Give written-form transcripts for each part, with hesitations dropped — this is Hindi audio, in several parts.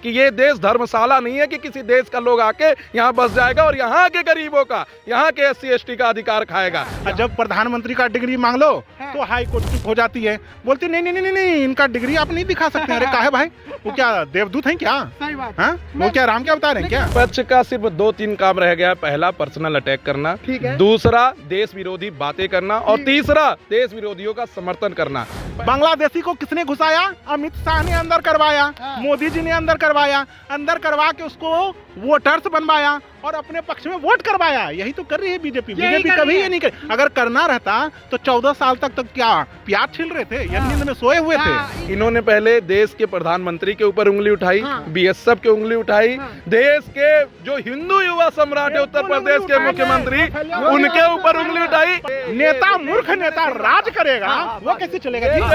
कि ये देश धर्मशाला नहीं है कि किसी देश का लोग आके यहाँ बस जाएगा और यहाँ के गरीबों का, यहाँ के SC/ST का अधिकार खाएगा। जब प्रधानमंत्री का डिग्री मांग लो तो हाई कोर्ट चुप हो जाती है, बोलती नहीं नहीं नहीं नहीं इनका डिग्री आप नहीं दिखा सकते। अरे काहे भाई, वो क्या देवदूत हैं क्या? सही बात। हाँ, वो क्या राम क्या बता रहे हैं क्या? विपक्ष का सिर्फ 2-3 काम रह गया है। पहला, पर्सनल अटैक करना। ठीक है। दूसरा, देश विरोधी बातें करना। और तीसरा, देश विरोधियों का समर्थन करना। बांग्लादेशी को किसने घुसाया? अमित शाह ने अंदर करवाया, मोदी जी ने अंदर करवाया, अंदर करवा के उसको वोटर्स बनवाया और अपने पक्ष में वोट करवाया। यही तो कर रही है बीजेपी। बीजेपी कभी ये नहीं कर, अगर करना रहता तो 14 साल तक क्या प्याज छिल रहे थे या नींद में सोए हुए थे? इन्होंने पहले देश के प्रधानमंत्री के ऊपर उंगली उठाई, BSF के उंगली उठाई, देश के जो हिंदू युवा सम्राट है उत्तर प्रदेश के मुख्यमंत्री, उनके ऊपर उंगली उठाई। नेता मूर्ख नेता राज करेगा, वो कैसे चलेगा जी?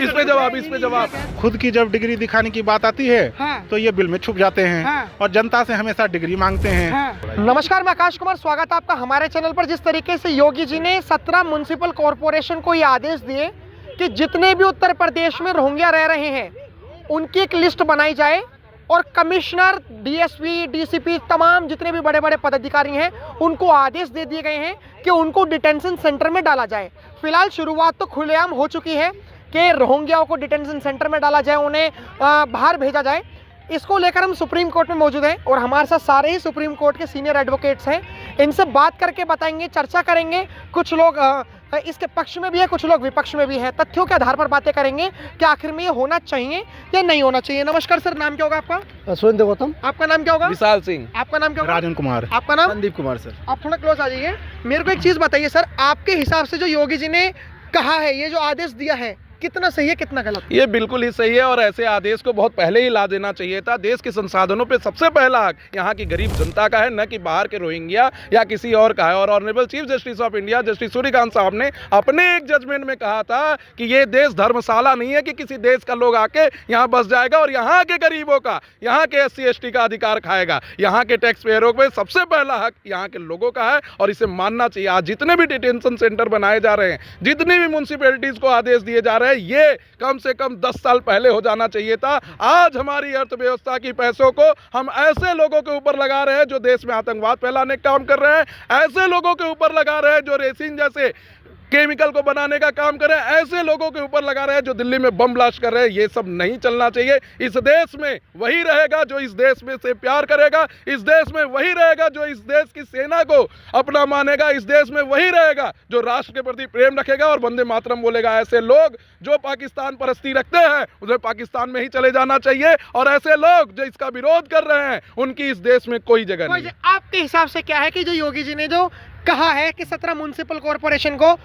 इस पे जवाब। खुद की जब डिग्री दिखाने की बात आती है तो ये बिल में छुप जाते हैं और जनता से हमेशा डिग्री मांगते हैं। नमस्कार, मैं आकाश कुमार, स्वागत है आपका हमारे चैनल पर। जिस तरीके से योगी जी ने 17 म्युनिसिपल कॉरपोरेशन को ये आदेश दिए कि जितने भी उत्तर प्रदेश में रोहिंग्या रह रहे हैं उनकी एक लिस्ट बनाई जाए और कमिश्नर, DSP, DCP, तमाम जितने भी बड़े बड़े पदाधिकारी हैं उनको आदेश दे दिए गए हैं कि उनको डिटेंशन सेंटर में डाला जाए। फिलहाल शुरुआत तो खुलेआम हो चुकी है कि रोहिंग्याओं को डिटेंशन सेंटर में डाला जाए, उन्हें बाहर भेजा जाए। इसको लेकर हम सुप्रीम कोर्ट में मौजूद हैं और हमारे साथ सारे ही सुप्रीम कोर्ट के सीनियर एडवोकेट्स हैं। इनसे बात करके बताएंगे, चर्चा करेंगे। कुछ लोग इसके पक्ष में भी है, कुछ लोग विपक्ष में भी हैं। तथ्यों के आधार पर बातें करेंगे कि आखिर में ये होना चाहिए या नहीं होना चाहिए। नमस्कार सर, नाम क्या होगा आपका? सुरेंद्र गौतम। आपका नाम क्या होगा? विशाल सिंह। आपका नाम क्या होगा? राजन कुमार। आपका नाम? संदीप कुमार सर। आप थोड़ा क्लोज आ जाइए। मेरे को एक चीज बताइए सर, आपके हिसाब से जो योगी जी ने कहा है, ये जो आदेश दिया है, कितना सही है कितना गलत? ये बिल्कुल ही सही है और ऐसे आदेश को बहुत पहले ही ला देना चाहिए था। देश के संसाधनों पे सबसे पहला हक यहाँ की गरीब जनता का है, न कि बाहर के रोहिंग्या या किसी और का है। और honourable chief justice of India justice Suryakant साहब ने अपने एक जजमेंट में कहा था कि ये देश धर्मशाला नहीं है कि किसी देश का लोग आके यहाँ बस जाएगा और यहाँ के गरीबों का, यहाँ के SC/ST का अधिकार खाएगा। यहाँ के टैक्स पेयरों पे सबसे पहला हक यहाँ के लोगों का है और इसे मानना चाहिए। आज जितने भी डिटेंशन सेंटर बनाए जा रहे हैं, जितनी भी म्युनिसिपैलिटीज को आदेश दिए जा रहे हैं, ये कम से कम 10 साल पहले हो जाना चाहिए था। आज हमारी अर्थव्यवस्था की पैसों को हम ऐसे लोगों के ऊपर लगा रहे हैं जो देश में आतंकवाद फैलाने का काम कर रहे हैं, ऐसे लोगों के ऊपर लगा रहे हैं जो रेसिन जैसे केमिकल को बनाने का काम कर रहे हैं, ऐसे लोगों के ऊपर लगा रहे हैं जो दिल्ली में बम ब्लास्ट कर रहे हैं। ये सब नहीं चलना चाहिए। इस देश में वही रहेगा जो इस देश में से प्यार करेगा, इस देश में वही रहेगा जो इस देश की सेना को अपना मानेगा, इस देश में वही रहेगा जो राष्ट्र के प्रति प्रेम रखेगा और वंदे मातरम बोलेगा। ऐसे लोग जो पाकिस्तान परस्ती रखते हैं उन्हें पाकिस्तान में ही चले जाना चाहिए और ऐसे लोग जो इसका विरोध कर रहे हैं उनकी इस देश में कोई जगह नहीं है। आपके हिसाब से क्या है कि जो योगी जी ने जो कहा है कि 17 म्युनिसिपल कॉरपोरेशन को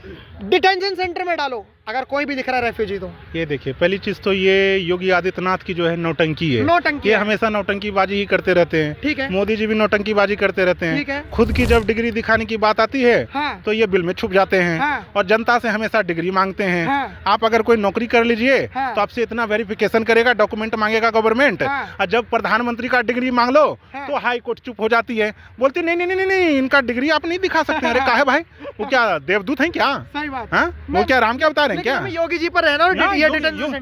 डिटेंशन सेंटर में डालो अगर कोई भी दिख रहा है रेफ्यूजी तो? ये देखिए, पहली चीज तो ये योगी आदित्यनाथ की जो है नौटंकी है। नौटंकी ये है। हमेशा नौटंकीबाजी ही करते रहते हैं। ठीक है। मोदी जी भी नौटंकीबाजी करते रहते ठीक है। हैं। खुद की जब डिग्री दिखाने की बात आती है तो ये बिल में छुप जाते हैं और जनता से हमेशा डिग्री मांगते हैं। आप अगर कोई नौकरी कर लीजिए तो आपसे इतना वेरिफिकेशन करेगा, डॉक्यूमेंट मांगेगा गवर्नमेंट। और जब प्रधानमंत्री का डिग्री मांग लो तो हाई कोर्ट चुप हो जाती है, बोलती नहीं नहीं नहीं नहीं इनका डिग्री आप नहीं दिखा सकते। अरे काहे भाई, वो क्या देवदूत हैं क्या? सही बात। हाँ, वो क्या राम क्या बता रहे हैं क्या? योगी जी पर रहना और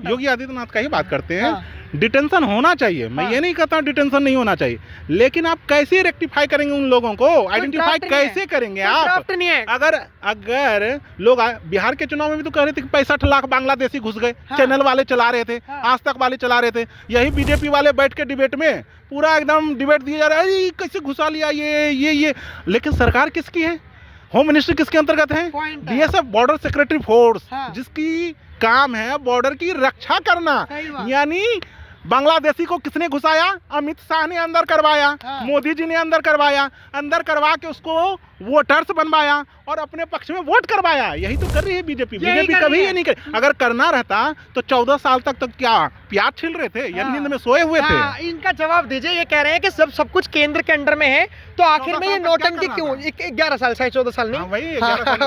योगी आदित्यनाथ का ही बात करते हैं। डिटेंशन होना चाहिए, मैं ये नहीं कहता हूँ डिटेंशन नहीं होना चाहिए, लेकिन आप कैसे रेक्टिफाई करेंगे उन लोगों को? आइडेंटिफाई कैसे करेंगे आप? अगर लोग बिहार के चुनाव में भी तो कह रहे थे कि 65 लाख बांग्लादेशी घुस गए, चैनल वाले चला रहे थे, आज तक वाले चला रहे थे, यही बीजेपी वाले बैठ के डिबेट में पूरा एकदम डिबेट दिया जा रहा है, कैसे घुसा लिया ये। लेकिन सरकार किसकी है? होम मिनिस्ट्री किसके अंतर्गत है? DSF, बॉर्डर सिक्योरिटी फोर्स, जिसकी काम है बॉर्डर की रक्षा करना। यानी बांग्लादेशी को किसने घुसाया? अमित शाह ने अंदर करवाया, मोदी जी ने अंदर करवाया, अंदर करवा के उसको वोटर्स बनवाया और अपने पक्ष में वोट करवाया। यही तो कर रही है बीजेपी। बीजेपी कभी ये नहीं कर, अगर करना रहता तो 14 साल तक क्या प्याज छिल रहे थे या नींद में सोए हुए थे? इनका जवाब दीजिए। ये कह रहे हैं कि सब कुछ केंद्र के अंडर में है, तो आखिर में ये नौटंकी क्यों? 11 साल से 14 साल नहीं।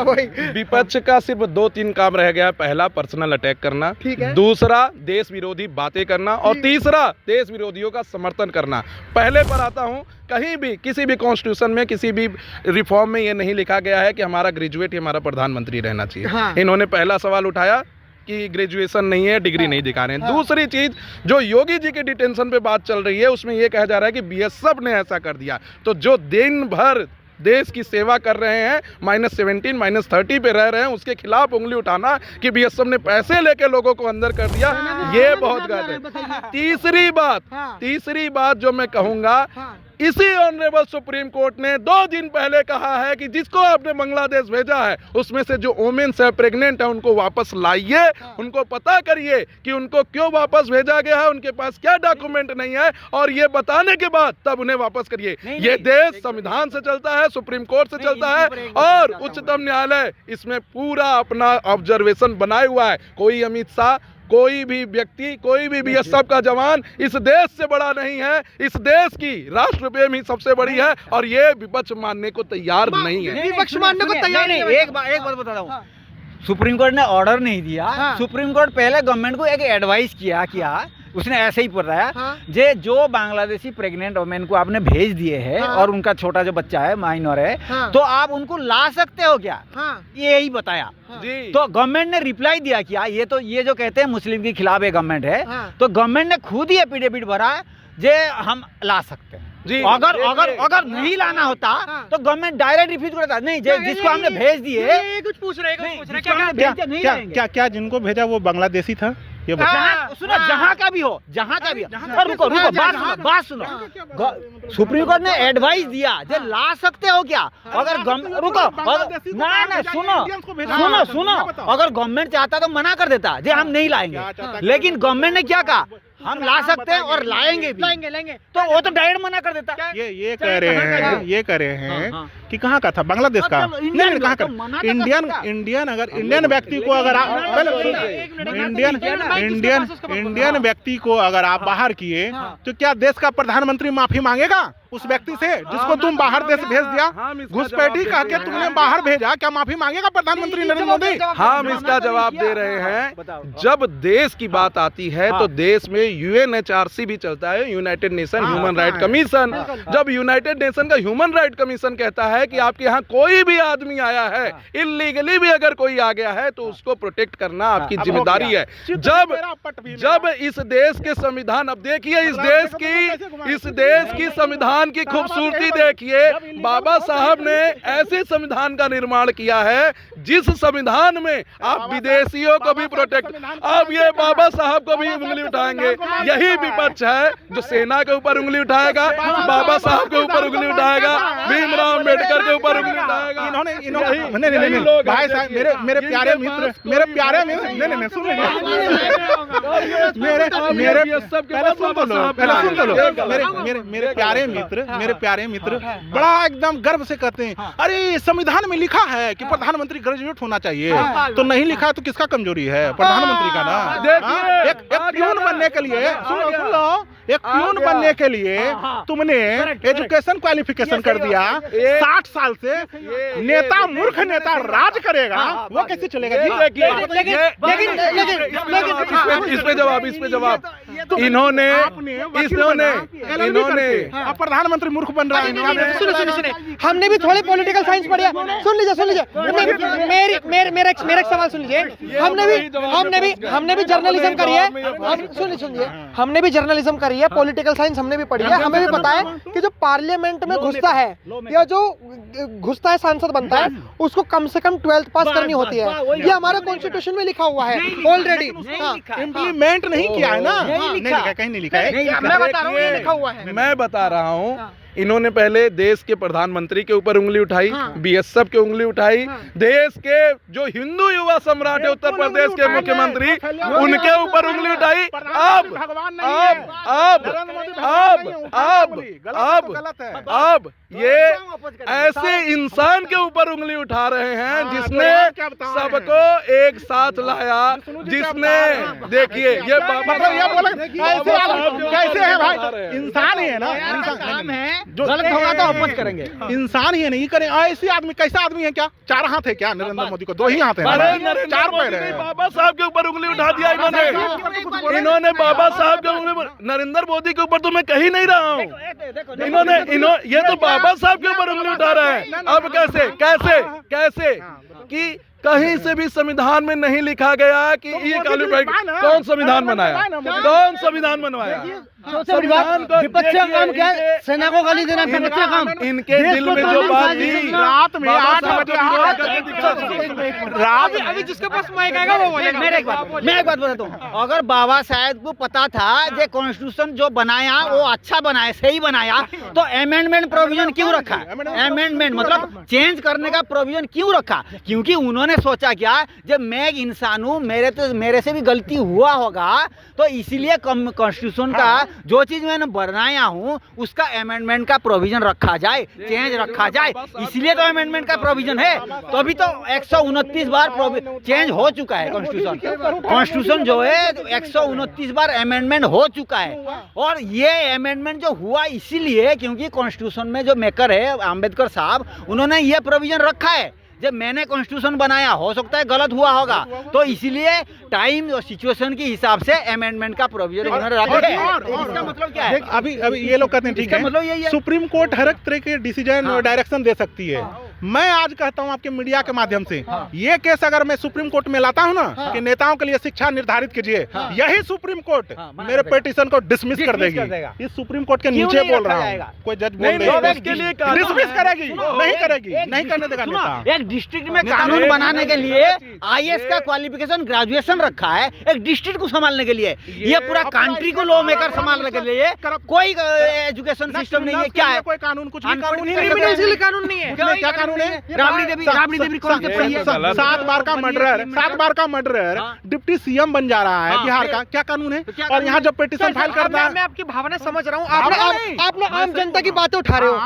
वही विपक्ष का सिर्फ 2-3 काम रह गया है। पहला, पर्सनल अटैक करना। ठीक है। दूसरा, देश विरोधी बातें करना। और तीसरा, देश विरोधियों का समर्थन करना। पहले पर आता हूं, कहीं भी किसी भी कॉन्स्टिट्यूशन में किसी भी रिफॉर्म में ये नहीं लिखा गया है कि हमारा ग्रेजुएट ही हमारा प्रधानमंत्री रहना चाहिए। इन्होंने पहला सवाल उठाया कि ग्रेजुएशन नहीं है, डिग्री नहीं दिखा रहे हैं। दूसरी चीज, जो योगी जी के डिटेंशन पे बात चल रही है उसमें ये कहा जा रहा है कि बीएसएफ ने ऐसा कर दिया। तो जो दिन भर देश की सेवा कर रहे हैं, -17 -30 पे रह रहे हैं, उसके खिलाफ उंगली उठाना कि बीएसएफ ने पैसे लेके लोगों को अंदर कर दिया, ये बहुत गलत है। तीसरी बात जो मैं कहूंगा, इसी ऑनरेबल सुप्रीम कोर्ट ने 2 दिन पहले कहा है कि जिसको आपने बांग्लादेश भेजा है उसमें से जो वोमेन्स है, प्रेग्नेंट है, उनको वापस लाइए, उनको पता करिए कि उनको क्यों वापस भेजा गया है, उनके पास क्या डॉक्यूमेंट नहीं है, और ये बताने के बाद तब उन्हें वापस करिए। ये देश संविधान से चलता है, सुप्रीम कोर्ट से चलता है, और उच्चतम न्यायालय इसमें पूरा अपना ऑब्जर्वेशन बनाए हुआ है। कोई अमित शाह, कोई भी व्यक्ति, कोई भी बीएसएफ का जवान इस देश से बड़ा नहीं है, इस देश की राष्ट्र प्रेम ही सबसे बड़ी है, और ये विपक्ष मानने को तैयार नहीं है। विपक्ष मानने को तैयार नहीं। एक बात बता रहा हूँ, सुप्रीम कोर्ट ने ऑर्डर नहीं दिया। सुप्रीम कोर्ट पहले गवर्नमेंट को एक एडवाइस किया, उसने ऐसे ही बताया, जो बांग्लादेशी प्रेग्नेंट वुमेन को आपने भेज दिए हैं और उनका छोटा जो बच्चा है, माइनर है, तो आप उनको ला सकते हो क्या, ये यही बताया। तो गवर्नमेंट ने रिप्लाई दिया क्या, ये जो कहते हैं मुस्लिम के खिलाफ एक गवर्नमेंट है, तो गवर्नमेंट ने खुद ही एफिडेविट भरा जे हम ला सकते हैं। अगर नहीं लाना होता तो गवर्नमेंट डायरेक्ट रिफ्यूज करता। नहीं, जिसको हमने भेज दिए, कुछ पूछ रहे क्या जिनको भेजा वो बांग्लादेशी था, ये सुनो, जहाँ का भी हो, रुको बात सुनो। सुप्रीम कोर्ट ने एडवाइस दिया जे ला सकते हो क्या, अगर सुनो, अगर गवर्नमेंट चाहता तो मना कर देता जे हम नहीं लाएंगे, लेकिन गवर्नमेंट ने क्या कहा, हम ला सकते हैं और लाएंगे भी, लाएंगे, तो वो तो डायरेक्ट मना कर देता। ये कह रहे हैं कि कहाँ का था, बांग्लादेश का नहीं, कहाँ का, इंडियन व्यक्ति को अगर आप इंडियन व्यक्ति को अगर आप बाहर किए तो क्या देश का प्रधानमंत्री माफी मांगेगा उस व्यक्ति से जिसको तुम बाहर देश भेज दिया, घुसपैठी कह के तुमने बाहर भेजा, क्या माफी मांगेगा प्रधानमंत्री नरेंद्र मोदी? हम इसका जवाब दे रहे हैं। जब देश की बात आती है तो देश में यूएनएचआरसी भी चलता है, United nation human right commission. जब यूनाइटेड नेशन का ह्यूमन राइट कमीशन कहता है कि आपके यहाँ कोई भी आदमी आया है, इलीगली भी अगर कोई आ गया है, तो उसको प्रोटेक्ट करना आपकी जिम्मेदारी है। जब इस देश के संविधान, अब देखिए इस देश की संविधान की खूबसूरती देखिए, बाबा साहब ने ऐसे संविधान का निर्माण किया है जिस संविधान में आप विदेशियों को भी प्रोटेक्ट, अब ये बाबा साहब को भी उंगली उठाएंगे। यही विपक्ष है जो सेना के ऊपर उंगली उठाएगा, बाबा साहब के ऊपर उंगली उठाएगा, भीमराव अम्बेडकर के ऊपर उंगली उठाएगा। इन्होंने भाई साहब, मेरे प्यारे मित्र, सुन मेरे प्यारे मित्र बड़ा एकदम गर्व से कहते हैं, अरे संविधान में लिखा है कि प्रधानमंत्री ग्रेजुएट होना चाहिए, तो नहीं लिखा है तो किसका कमजोरी है, प्रधानमंत्री का ना। एक प्यून बनने के लिए, सुन लो, एक प्यून बनने के लिए तुमने एजुकेशन क्वालिफिकेशन कर दिया, 60 साल से नेता, मूर्ख नेता राज करेगा, वो कैसे चलेगा? इस पे जवाब इन्होंने प्रधानमंत्री मूर्ख बन रहा है। सुनिए, हमने भी थोड़ी पॉलिटिकल साइंस पढ़ी है। सुन लीजिए, मेरा एक सवाल सुन लीजिए। हमने भी जर्नलिज्म करी है। सुनिए, हमने भी जर्नलिज्म करी है, पॉलिटिकल साइंस हमने भी पढ़ी है। हमें भी पता है कि जो पार्लियामेंट में घुसता है या जो घुसता है, सांसद बनता है, उसको कम से कम 12th पास करनी होती है। ये हमारे कॉन्स्टिट्यूशन में लिखा हुआ है ऑलरेडी। इम्प्लीमेंट नहीं किया है ना, कहीं नहीं लिखा है। मैं बता रहा हूँ, ये लिखा हुआ है। मैं बता रहा हूँ, इन्होंने पहले देश के प्रधानमंत्री के ऊपर उंगली उठाई, बीएसएफ के उंगली उठाई, देश के जो हिंदू युवा सम्राट है उत्तर प्रदेश के मुख्यमंत्री, उनके ऊपर उंगली उठाई। अब ये ऐसे इंसान के ऊपर उंगली उठा रहे हैं जिसने सबको एक साथ लाया, जिसने, देखिए ये कैसे है भाई, इंसान ही है ना, इंसान है, जो गलत होगा तो वापस करेंगे, इंसान ही है, नहीं करें। ऐसे आदमी, कैसा आदमी है क्या? 4 हाथ है क्या नरेंद्र मोदी को? 2 ही हाथ है, 4 पैर है। बाबा साहब के ऊपर उंगली उठा दिया इन्होंने बाबा साहब के उंगली, नरेंद्र मोदी के ऊपर तो मैं कहीं नहीं रहा हूँ। ये तो बाबा साहब के ऊपर उंगली उठा रहा है। अब कैसे कि कहीं से भी संविधान में नहीं लिखा गया कि ये क्वालिफाइड। कौन संविधान बनाया? कौन संविधान बनवाया? संविधान को विपक्ष का काम क्या है? सेना को गाली देना विपक्ष का काम। इनके दिल में जो बात थी, रात में 8 बजे रात अभी जिसके पास माइक आएगा वो बोलेगा। मैं एक बात बताता हूँ, अगर बाबा साहेब को पता था जो कॉन्स्टिट्यूशन जो बनाया वो अच्छा बनाया, सही बनाया, तो अमेंडमेंट प्रोविजन क्यों रखा? अमेंडमेंट मतलब चेंज करने का प्रोविजन क्यों रखा? क्योंकि उन्होंने सोचा क्या, जब मैं एक इंसान हूँ, मेरे से भी गलती हुआ होगा, तो इसीलिए कॉन्स्टिट्यूशन का जो चीज मैंने बनाया हूँ उसका अमेंडमेंट का प्रोविजन रखा जाए, चेंज रखा जाए, इसलिए तो अमेंडमेंट का प्रोविजन है। तो अभी तो 129 बार चेंज हो चुका है कॉन्स्टिट्यूशन जो है 129 बार अमेंडमेंट हो चुका है। और ये अमेंडमेंट जो हुआ इसीलिए क्योंकि कॉन्स्टिट्यूशन में जो मेकर है अंबेडकर साहब, उन्होंने ये प्रोविजन रखा है। जब मैंने कॉन्स्टिट्यूशन बनाया, हो सकता है गलत हुआ होगा, तो इसीलिए टाइम और सिचुएशन के हिसाब से अमेंडमेंट का प्रोविजन उन्होंने रखा है। इसका मतलब क्या है? अभी ये लोग कहते हैं ठीक है, मतलब यही है, सुप्रीम कोर्ट हर एक तरह के डिसीजन और डायरेक्शन दे सकती है। मैं आज कहता हूं आपके मीडिया के माध्यम से, ये केस अगर मैं सुप्रीम कोर्ट में लाता हूं ना कि नेताओं के लिए शिक्षा निर्धारित कीजिए, यही सुप्रीम कोर्ट मेरे पिटीशन को डिसमिस कर देगी। इस सुप्रीम कोर्ट के नीचे बोल रहा हूं, कोई जज बोल डिसमिस करेगी, नहीं करेगी, नहीं करने देगा नेता। एक डिस्ट्रिक्ट में कानून बनाने के लिए आईएएस का क्वालिफिकेशन ग्रेजुएशन रखा है, एक डिस्ट्रिक्ट को संभालने के लिए। ये पूरा कंट्री को लॉ मेकर संभालने के लिए कोई एजुकेशन सिस्टम नहीं है। क्या है? कोई कानून, कुछ भी कानून कानून नहीं है। क्या कानून है? राबड़ी देवी कौन से पढ़ी है? 7 बार का मर्डरर डिप्टी सीएम बन जा रहा है बिहार का, क्या कानून है? और यहाँ जब पिटीशन फाइल करता है, मैं आपकी भावना समझ रहा हूँ, आप लोग आम जनता की बातें उठा रहे हो,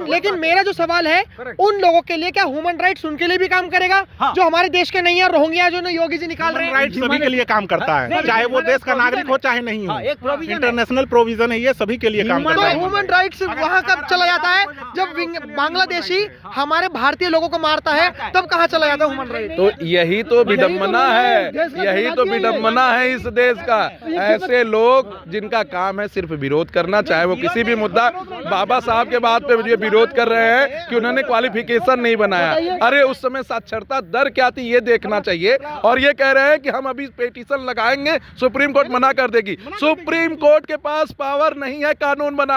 लेकिन मेरा जो सवाल है उन लोगों के लिए, क्या ह्यूमन राइट्स उनके लिए भी काम करेगा जो हमारे देश के नहीं है? रोहिंग्या जो योगी जी निकाल रहे हैं, राइट सभी के लिए काम करता है, चाहे वो देश का नागरिक हो चाहे नहीं हो। एक प्रोविजन, इंटरनेशनल प्रोविजन है, ये सभी के लिए काम करता है। ह्यूमन राइट्स वहाँ कब चला जाता है? जब बांग्लादेशी हमारे भारतीय लोगों को मारता है, तब कहाँ चला जाता है ह्यूमन राइट? तो यही तो विडम्बना है, यही तो विडम्बना है इस देश का। ऐसे लोग जिनका काम है सिर्फ विरोध करना, चाहे वो किसी भी मुद्दा, बाबा साहब के बात पे ये विरोध कर रहे हैं कि उन्होंने क्वालिफिकेशन नहीं बनाया। अरे उस समय साक्षरता दर क्या थी ये देखना चाहिए। और ये कह रहे हैं कि हम अभी पिटीशन लगाएंगे, सुप्रीम कोर्ट मना कर देगी। सुप्रीम कोर्ट के पास पावर नहीं है कानून बनाने